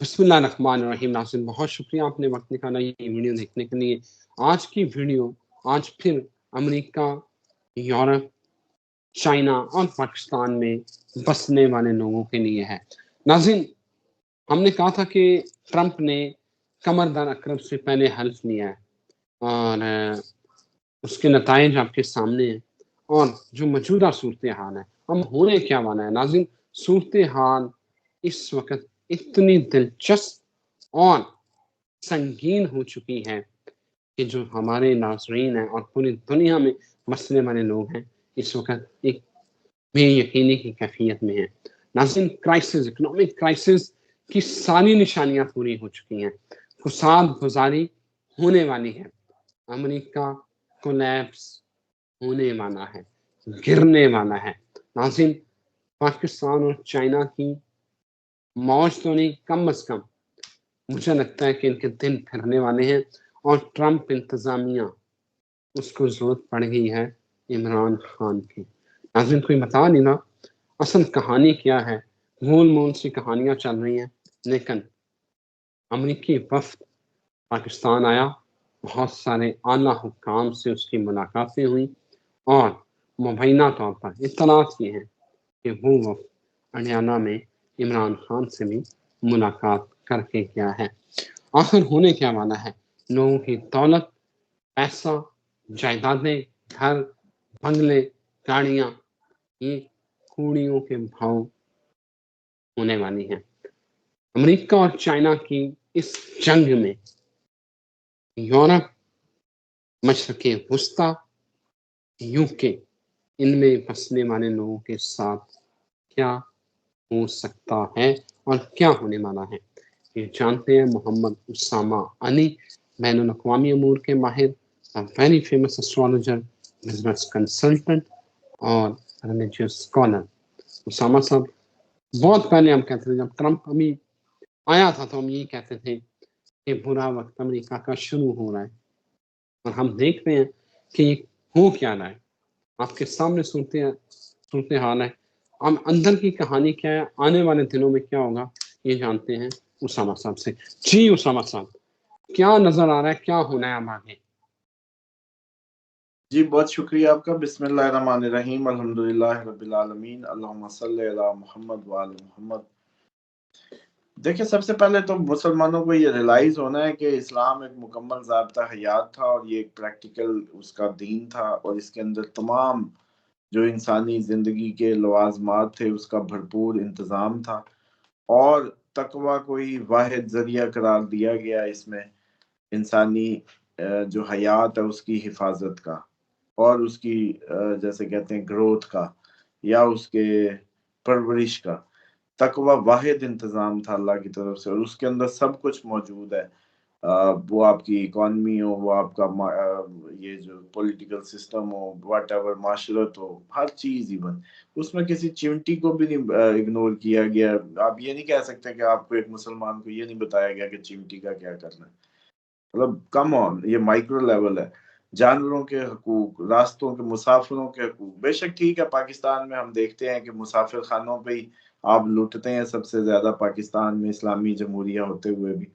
बिस्मिल्लाहिर्रहमानिर्रहीम। नाज़रीन, बहुत शुक्रिया आपने वक्त निकाला ये वीडियो देखने के लिए। आज की वीडियो आज फिर अमेरिका, यूरोप, चाइना और पाकिस्तान में बसने वाले लोगों के लिए है। नाज़रीन, हमने कहा था कि ट्रंप ने कमर दर अकरब से पहले हल्फ लिया है और उसके नताइज आपके सामने हैं और जो मौजूदा सूरत हाल है, हम होने क्या वाला है। नाज़रीन, सूरत हाल इस वक्त इतनी दिलचस्प और संगीन हो चुकी है कि जो हमारे नाज़रीन हैं और पूरी दुनिया में बसने वाले लोग हैं, इस वक्त एक बेयकीनी की कैफियत में है। नाज़रीन, क्राइसिस, इकोनॉमिक क्राइसिस की सारी निशानियां पूरी हो चुकी हैं। फसाद गुजारी होने वाली है। अमेरिका कोलैप्स होने वाला है, गिरने वाला है। नाज़रीन, पाकिस्तान और चाइना की मौज तो नहीं, कम अज कम मुझे लगता है कि इनके दिन फिरने वाले हैं और ट्रंप इंतजामिया उसको जरूरत पड़ गई है इमरान खान की। नाज़रीन, कोई बता नहीं ना असल कहानी क्या है। गोल मोल सी कहानियां चल रही हैं, लेकिन अमेरिकी वफ्द पाकिस्तान आया, बहुत सारे आला हुक्काम से उसकी मुलाकातें हुई और मुबैना तौर पर इत्तलात ये हैं कि वो वफ्द हरियाणा में इमरान खान से भी मुलाकात करके गया है। आखिर होने क्या वाला है। लोगों की दौलत, पैसा, जायदादें, घर, बंगले, गाड़ियां, ये कूड़ियों के भाव होने वाली हैं। अमेरिका और चाइना की इस जंग में यूरोप, मशरक़े वुस्ता, यूके, इनमें बसने वाले लोगों के साथ क्या हो सकता है और क्या होने वाला है, ये जानते हैं मोहम्मद उसामा अली, बैनुल अक़वामी अमूर के माहिर, very famous astrologer, business consultant और रिलीजियस स्कॉलर। उसामा साहब, बहुत पहले हम कहते थे, जब ट्रंप अभी आया था तो हम यही कहते थे कि बुरा वक्त अमेरिका का शुरू हो रहा है और हम देख रहे हैं कि ये हो क्या रहा है। आपके सामने सूरत हाल है। अब अंदर की कहानी क्या है, आने वाले दिनों में क्या होगा, ये जानते हैं उसामा साहब से। जी उसामा साहब, क्या नजर आ रहा है, क्या होना है अब आगे। जी बहुत शुक्रिया आपका। बिस्मिल्लाहिर्रहमानिर्रहीम, अल्हम्दुलिल्लाहि रब्बिल आलमीन, अल्लाहुम्मा सल्लि अला मुहम्मद व आले मुहम्मद। देखिए, सबसे पहले तो मुसलमानों को ये रियलाइज होना है कि इस्लाम एक मुकम्मल ज़ाब्ता हयात था और ये एक प्रैक्टिकल उसका दीन था और इसके अंदर तमाम जो इंसानी ज़िंदगी के लवाज़मात थे उसका भरपूर इंतज़ाम था और तकवा कोई वाहिद ज़रिया करार दिया गया इसमें इंसानी जो हयात है उसकी हिफाजत का और उसकी जैसे कहते हैं ग्रोथ का या उसके परवरिश का। तकवा वाहिद इंतज़ाम था अल्लाह की तरफ से और उसके अंदर सब कुछ मौजूद है। वो आपकी इकॉनमी हो, वो आपका ये जो पॉलिटिकल सिस्टम हो, व्हाटएवर माशरत हो, हर चीज़ इवन उसमें किसी चिमटी को भी नहीं इग्नोर किया गया। आप ये नहीं कह सकते कि आपको एक मुसलमान को ये नहीं बताया गया कि चिमटी का क्या करना है। मतलब कम ऑन, ये माइक्रो लेवल है। जानवरों के हकूक, रास्तों के मुसाफिरों के हकूक, बेशक ठीक है पाकिस्तान में हम देखते हैं कि मुसाफिर खानों पे ही आप लूटते हैं सबसे ज्यादा, पाकिस्तान में इस्लामी जमहूरिया होते हुए भी।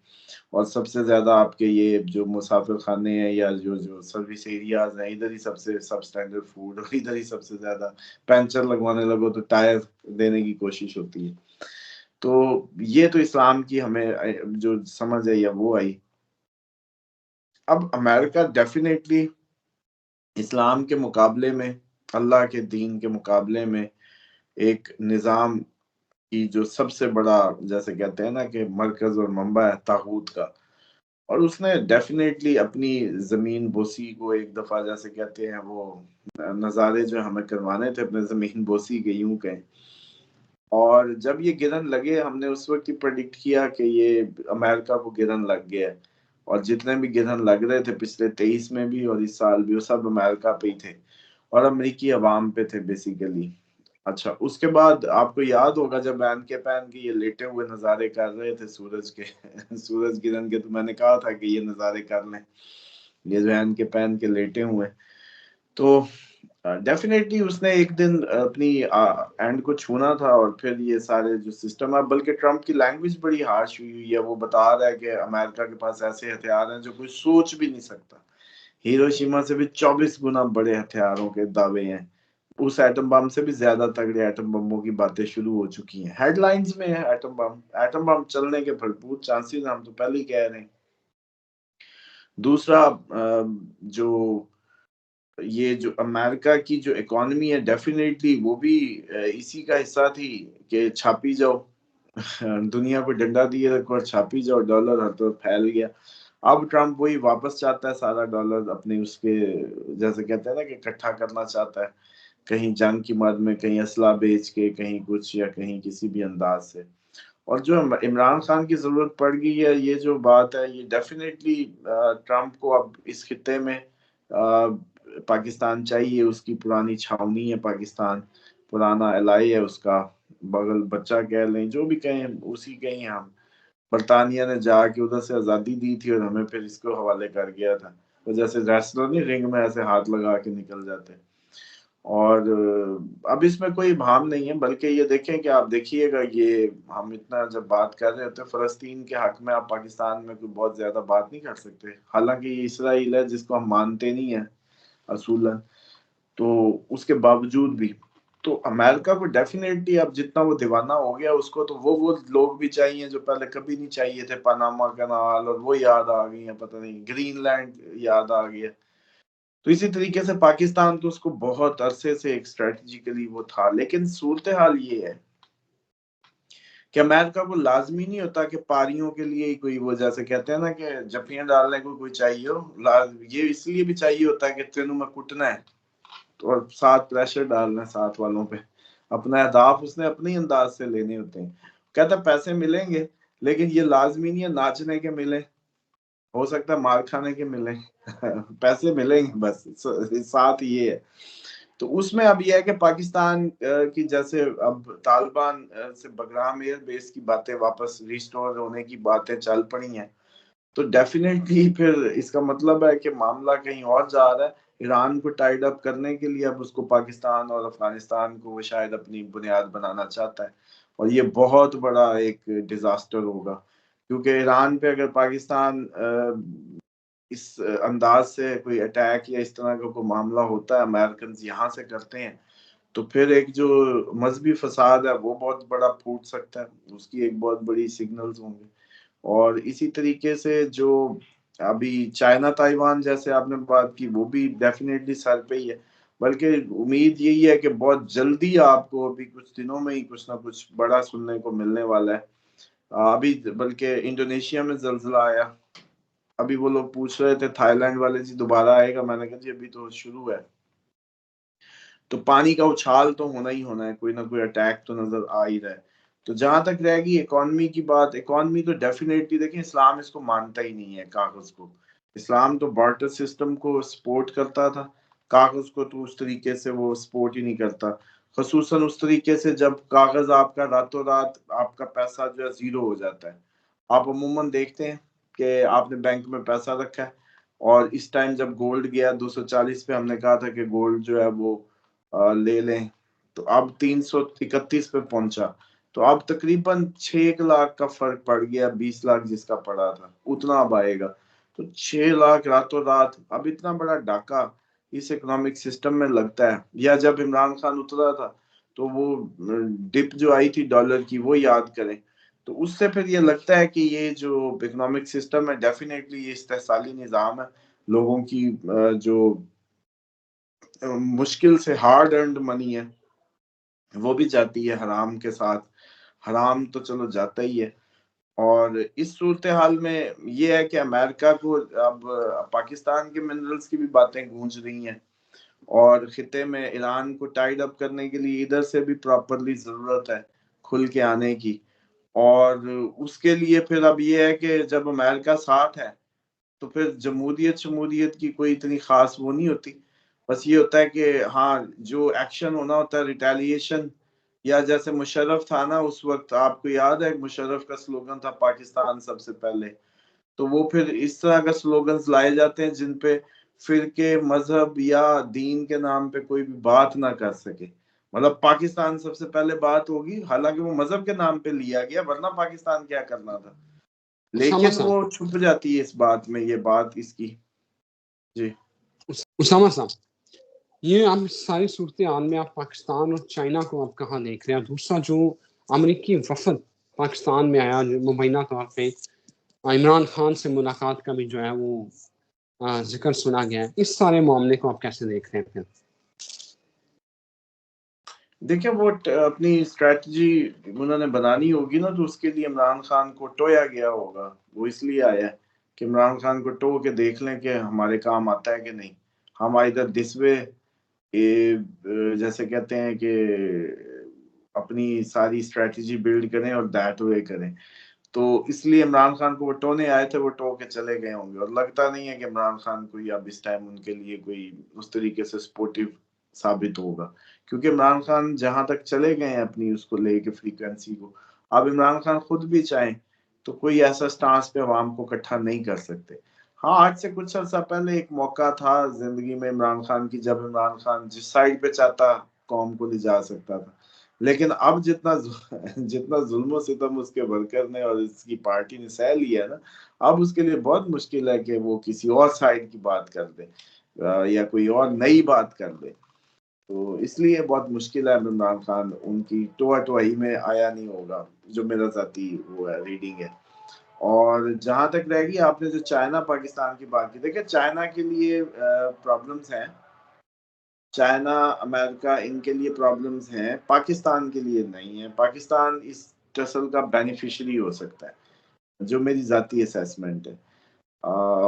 और सबसे ज्यादा आपके ये जो मुसाफिर खाने हैं या जो जो सर्विस एरियाज हैं, इधर ही सबसे सब स्टैंडर्ड फूड और इधर ही सबसे ज्यादा पंचर लगवाने लगो तो टायर देने की कोशिश होती है। तो ये तो इस्लाम की हमें जो समझ है या वो आई। अब अमेरिका डेफिनेटली इस्लाम के मुकाबले में, अल्लाह के दीन के मुकाबले में एक निज़ाम की जो सबसे बड़ा जैसे कहते हैं ना कि मरकज और मंबा है तागूत का। और उसने डेफिनेटली अपनी जमीन बोसी को एक दफा जैसे कहते हैं वो नज़ारे जो हमें करवाने थे अपने जमीन बोसी के, यूं कहें। और जब ये गिरन लगे हमने उस वक्त ही प्रेडिक्ट किया कि ये अमेरिका को गिरन लग गया है। और जितने भी गिरन लग रहे थे पिछले 23 में भी और इस साल भी, वो सब अमेरिका पे ही थे और अमेरिकी अवाम पे थे बेसिकली। अच्छा, उसके बाद आपको याद होगा जब बैन के ये लेटे हुए नज़ारे कर रहे थे सूरज के सूरज गिरन के, तो मैंने कहा था कि ये नज़ारे कर लें, ये जो के लेटे हुए। तो डेफिनेटली उसने एक दिन अपनी एंड को छूना था, और फिर ये सारे जो सिस्टम है, बल्कि ट्रम्प की लैंग्वेज बड़ी हार्श हुई है। वो बता रहा है कि अमेरिका के पास ऐसे हथियार हैं जो कोई सोच भी नहीं सकता। हिरोशिमा से भी 24 गुना बड़े हथियारों के दावे हैं। उस एटम बम से भी ज्यादा तगड़े एटम बमों की बातें शुरू हो चुकी हैं, हेडलाइंस में है। एटम बम चलने के भरपूर चांसेस, हम तो पहले ही कह रहे हैं। दूसरा, जो ये जो अमेरिका की जो इकोनॉमी है, डेफिनेटली वो भी इसी का हिस्सा थी कि छापी जाओ। दुनिया को डंडा दिए रखो और छापी जाओ, डॉलर हर तरफ फैल गया। अब ट्रम्प वही वापस चाहता है, सारा डॉलर अपने उसके, जैसे कहते हैं ना, कि इकट्ठा करना चाहता है, कहीं जंग की मद में, कहीं असला बेच के, कहीं कुछ, या कहीं किसी भी अंदाज से। और जो इमरान खान की जरूरत पड़ गई है, ये जो बात है, ये डेफिनेटली ट्रम्प को अब इस खित्ते में पाकिस्तान चाहिए। उसकी पुरानी छावनी है पाकिस्तान, पुराना एलाई है उसका, बगल बच्चा कह लें, जो भी कहें, उसी के ही हम। बरतानिया ने जाके उधर से आजादी दी थी और हमें फिर इसको हवाले कर गया था। तो जैसे रेसलर नहीं रिंग में ऐसे हाथ लगा के निकल जाते। और अब इसमें कोई भाम नहीं है, बल्कि ये देखें कि आप देखिएगा, ये हम इतना जब बात कर रहे होते हैं फलस्तीन के हक में, आप पाकिस्तान में कोई बहुत ज्यादा बात नहीं कर सकते। हालांकि ये इसराइल है जिसको हम मानते नहीं है असूलन, तो उसके बावजूद भी तो अमेरिका को डेफिनेटली अब जितना वो दीवाना हो गया उसको, तो वो लोग भी चाहिए जो पहले कभी नहीं चाहिए थे। पनामा कनाल और वो याद आ गई है, पता नहीं ग्रीनलैंड याद आ गया। तो इसी तरीके से पाकिस्तान तो उसको बहुत अरसे से एक स्ट्रेटेजिकली वो था। लेकिन सूरत हाल ये है कि अमेरिका को लाजमी नहीं होता कि पारियों के लिए ही कोई, वो जैसे कहते हैं ना कि जफियां डालने को कोई चाहिए हो, ये इसलिए भी चाहिए होता है कि तेनों में कुटना है, तो और साथ प्रेशर डालना है साथ वालों पे। अपना अहदाफ उसने अपने ही अंदाज से लेने होते हैं। कहता पैसे मिलेंगे, लेकिन ये लाजमी नहीं है नाचने के मिले, हो सकता है मार खाने के मिले। पैसे मिलेंगे बस, साथ ये है। तो उसमें अब यह है कि पाकिस्तान की, जैसे अब तालिबान से बगराम एयर बेस की बातें वापस रिस्टोर होने की बातें चल पड़ी हैं, तो डेफिनेटली फिर इसका मतलब है कि मामला कहीं और जा रहा है। ईरान को टाइड अप करने के लिए अब उसको पाकिस्तान और अफगानिस्तान को वो शायद अपनी बुनियाद बनाना चाहता है। और ये बहुत बड़ा एक डिजास्टर होगा, क्योंकि ईरान पे अगर पाकिस्तान इस अंदाज से कोई अटैक या इस तरह का कोई मामला होता है, अमेरिकन यहाँ से करते हैं, तो फिर एक जो मजहबी फसाद है वो बहुत बड़ा फूट सकता है, उसकी एक बहुत बड़ी सिग्नल्स होंगे। और इसी तरीके से जो अभी चाइना ताइवान जैसे आपने बात की, वो भी डेफिनेटली सर पे ही है। बल्कि उम्मीद यही है कि बहुत जल्दी आपको अभी कुछ दिनों में ही कुछ ना कुछ बड़ा सुनने को मिलने वाला है। अभी बल्कि इंडोनेशिया में जल्जला आया, अभी वो लोग पूछ रहे थे थाईलैंड वाले जी दोबारा आएगा, मैंने कहा जी अभी तो शुरू है। तो पानी का उछाल तो होना ही होना है, कोई ना कोई अटैक तो नजर आ ही रहा है। तो जहां तक रहेगी इकोनॉमी की बात, इकोनॉमी तो डेफिनेटली देखिए, इस्लाम इसको मानता ही नहीं है कागज को। इस्लाम तो बार्टर सिस्टम को सपोर्ट करता था, कागज को तो उस तरीके से वो सपोर्ट ही नहीं करता। खसूसन उस तरीके से जब कागज आपका रातों रात आपका पैसा जो है जीरो हो जाता है। आप अमूमन देखते हैं कि आपने बैंक में पैसा रखा है, और इस टाइम जब गोल्ड गया 240 पे, हमने कहा था कि गोल्ड जो है वो ले लें, तो अब 331 पे पहुंचा। तो अब तकरीबन 6 लाख का फर्क पड़ गया, 20 लाख जिसका पड़ा था उतना अब आएगा। तो 6 लाख रातों रात, अब इतना बड़ा डाका इस इकोनॉमिक सिस्टम में लगता है। या जब इमरान खान उतरा था, तो वो डिप जो आई थी डॉलर की, वो याद करें। तो उससे फिर ये लगता है कि ये जो इकोनॉमिक सिस्टम है, डेफिनेटली ये इस्तेसाली निज़ाम है। लोगों की जो मुश्किल से हार्ड अर्नड मनी है, वो भी जाती है हराम के साथ। हराम तो चलो जाता ही है। और इस सूरत हाल में ये है कि अमेरिका को अब पाकिस्तान के मिनरल्स की भी बातें गूंज रही हैं, और खिते में ईरान को टाइड अप करने के लिए इधर से भी प्रॉपरली जरूरत है खुल के आने की। और उसके लिए फिर अब ये है कि जब अमेरिका साथ है, तो फिर जमहूरियत शमूलियत की कोई इतनी खास वो नहीं होती। बस ये होता है कि हाँ, जो एक्शन होना होता है, रिटेलिएशन, या जैसे मुशर्रफ था ना उस वक्त, आपको याद है मुशर्रफ का स्लोगन था पाकिस्तान सबसे पहले। तो वो फिर इस तरह का स्लोगन्स लाए जाते हैं जिन पे फिरके, मजहब या दीन के नाम पे कोई भी बात ना कर सके। मतलब पाकिस्तान सबसे पहले बात होगी, हालांकि वो मजहब के नाम पे लिया गया, वरना पाकिस्तान क्या करना था, उसामा लेकिन साहब, वो छुप जाती है इस बात में, ये बात इसकी। जी उसामा साहब, ये आप सारी सूरत हाल में आप पाकिस्तान और चाइना को आप कहाँ देख रहे हैं? दूसरा जो अमेरिकी वफद पाकिस्तान में आया, जो मुबैना तौर पे इमरान खान से मुलाकात का भी जो है वो जिक्र सुना गया है, इस सारे मामले को आप कैसे देख रहे हैं फिर? देखिए, वो अपनी स्ट्रेटजी उन्होंने बनानी होगी ना, तो उसके लिए इमरान खान को टोया गया होगा। वो इसलिए आया है कि इमरान खान को टो के देख लें कि हमारे काम आता है कि नहीं। हम इधर दिस वे, जैसे कहते हैं कि अपनी सारी स्ट्रेटजी बिल्ड करें और दैट वे करें। तो इसलिए इमरान खान को वो टोने आए थे, वो टो के चले गए होंगे। और लगता नहीं है कि इमरान खान कोई अब इस टाइम उनके लिए कोई उस तरीके से सपोर्टिव साबित होगा, क्योंकि इमरान खान जहां तक चले गए हैं अपनी उसको लेके फ्रीक्वेंसी को, अब इमरान खान खुद भी चाहें तो कोई ऐसा स्टांस पे अवाम को इकट्ठा नहीं कर सकते। हाँ, आज से कुछ अर्सा पहले एक मौका था जिंदगी में इमरान खान की, जब इमरान खान जिस साइड पे चाहता कौम को ले जा सकता था। लेकिन अब जितना जितना जुल्म सितम उसके वर्कर ने और इसकी पार्टी ने सह लिया है ना, अब उसके लिए बहुत मुश्किल है कि वो किसी और साइड की बात कर दे या कोई और नई बात कर दे। तो इसलिए बहुत मुश्किल है, इमरान खान उनकी टोआ टोआई में आया नहीं होगा, जो मेरा जाती वो है रीडिंग है। और जहां तक रहेगी आपने जो चाइना पाकिस्तान की बात की, देखिए चाइना के लिए प्रॉब्लम्स हैं, चाइना अमेरिका इनके लिए प्रॉब्लम्स हैं, पाकिस्तान के लिए नहीं है। पाकिस्तान इस टसल का बेनिफिशियरी हो सकता है, जो मेरी जाती असेसमेंट है।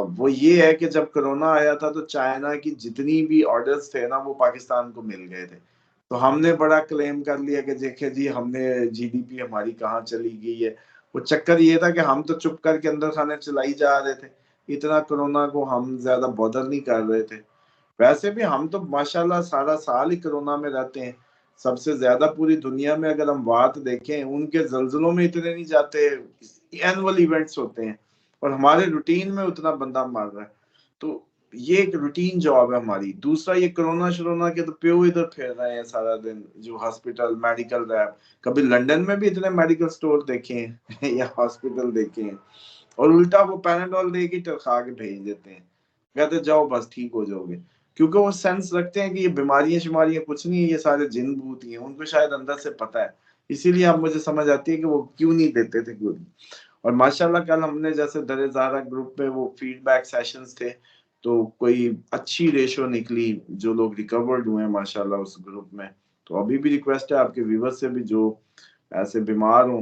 वो ये है कि जब कोरोना आया था तो चाइना की जितनी भी ऑर्डर्स थे ना वो पाकिस्तान को मिल गए थे। तो हमने बड़ा क्लेम कर लिया कि देखे जी हमने जीडीपी हमारी कहाँ चली गई है। वो चक्कर ये था कि हम तो चुप करके अंदर खाने चलाई जा रहे थे, इतना कोरोना को हम ज्यादा बॉदर नहीं कर रहे थे। वैसे भी हम तो माशाल्लाह सारा साल ही कोरोना में रहते हैं। सबसे ज्यादा पूरी दुनिया में अगर हम बात देखें, उनके जल्जलों में इतने नहीं जाते, एनुअल इवेंट्स होते हैं, और हमारे रूटीन में उतना बंदा मर रहा है। तो ये एक रूटीन जॉब है हमारी। दूसरा, ये कोरोना शरोना के तो प्यो इधर फिर रहे हैं सारा दिन, जो हॉस्पिटल मेडिकल रैप, कभी लंदन में भी इतने मेडिकल स्टोर देखे हैं या हॉस्पिटल देखे हैं, और उल्टा वो पैनाडोल दे के टरखा के भेज देते हैं, कहते जाओ बस ठीक हो जाओगे। क्योंकि वो सेंस रखते हैं कि ये बीमारियां शिमारियां कुछ नहीं है, ये सारे जिन भूत ही हैं, उनको शायद अंदर से पता है। इसीलिए अब मुझे समझ आती है कि वो क्यों नहीं देते थे गोली। और माशाल्लाह कल हमने जैसे दर ज़ारा ग्रुप में वो फीडबैक सेशंस थे, तो कोई अच्छी रेशो निकली, जो लोग रिकवर्ड हुए हैं माशाल्लाह उस ग्रुप में। तो अभी भी रिक्वेस्ट है आपके व्यूवर्स से भी, जो ऐसे बीमार हो,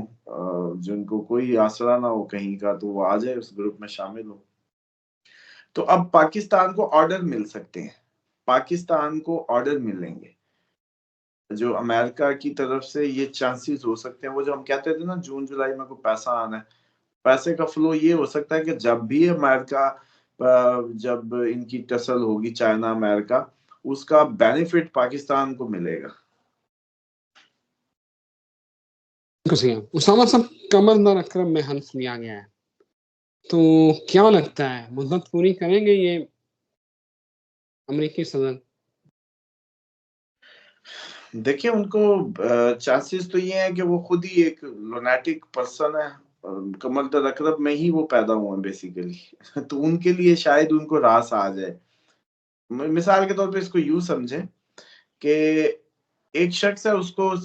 जिनको कोई आसरा ना हो कहीं का, तो वो आ जाए उस ग्रुप में शामिल हो। तो अब पाकिस्तान को ऑर्डर मिल सकते हैं, पाकिस्तान को ऑर्डर मिलेंगे जो अमेरिका की तरफ से, ये चांसेस हो सकते हैं। वो जो हम कहते थे ना जून जुलाई में कोई पैसा आना है, पैसे का फ्लो ये हो सकता है कि जब भी अमेरिका जब इनकी टसल होगी चाइना अमेरिका, उसका बेनिफिट पाकिस्तान को मिलेगा। उसामा साहब, कमर दर अकरम में हल्फ लिया गया है, तो क्या लगता है मुद्दत पूरी करेंगे ये अमेरिकी सदर? देखिए, उनको चांसेस तो ये है कि वो खुद ही एक लोनेटिक पर्सन है, कमर दर अकरब में ही वो पैदा हुए हैं बेसिकली तो उनके लिए शायद उनको रास आ जाए। मिसाल के तौर पे इसको यूं समझे कि एक शख्स है, उसको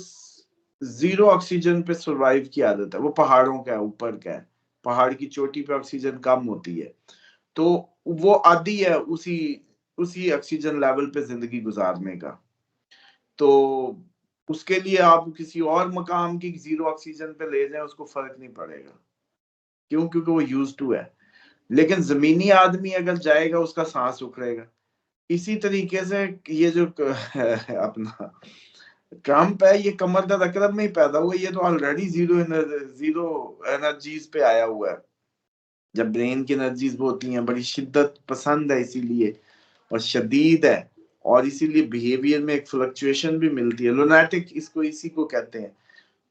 जीरो ऑक्सीजन पे सरवाइव की आदत है, वो पहाड़ों का है, ऊपर का है, पहाड़ की चोटी पे ऑक्सीजन कम होती है, तो वो आदी है उसी उसी ऑक्सीजन लेवल पे जिंदगी गुजारने का। तो उसके लिए आप किसी और मकाम की जीरो ऑक्सीजन पे ले जाएं, उसको फर्क नहीं पड़ेगा। क्यों? क्योंकि वो यूज टू है। लेकिन जमीनी आदमी अगर जाएगा, उसका सांस उखड़ेगा। इसी तरीके से ये जो अपना ट्रम्प है, ये कमर दर्द अकरब में ही पैदा हुआ, ये तो ऑलरेडी जीरो एनर्जीज पे आया हुआ है। जब ब्रेन की एनर्जीज होती हैं, बड़ी शिद्दत पसंद है इसीलिए, और शदीद है, और इसीलिए बिहेवियर में एक फ्लक्चुएशन भी मिलती है, लोनेटिक इसको इसी को कहते हैं।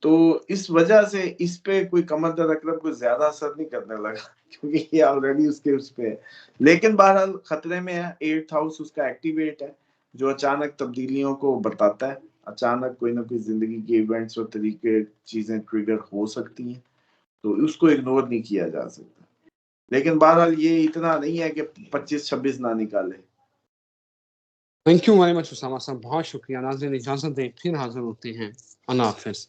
तो इस वजह से इस पे कोई कमर दर्द अकरम कोई ज्यादा असर नहीं करने लगा क्योंकि ये ऑलरेडी उसके उस पे है। लेकिन बहरहाल खतरे में है। 8th हाउस उसका एक्टिवेट है जो अचानक तब्दीलियों को बताता है। अचानक कोई ना कोई जिंदगी के इवेंट्स और तरीके चीजें ट्रिगर हो सकती हैं, तो उसको इग्नोर नहीं किया जा सकता। लेकिन बहरहाल ये इतना नहीं है कि 25-26 ना निकाले। Thank you very much Usama साहब, बहुत शुक्रिया। नाज़रीन इजाज़त दें, फिर हाजिर होते हैं। अल्लाह हाफ़िज़।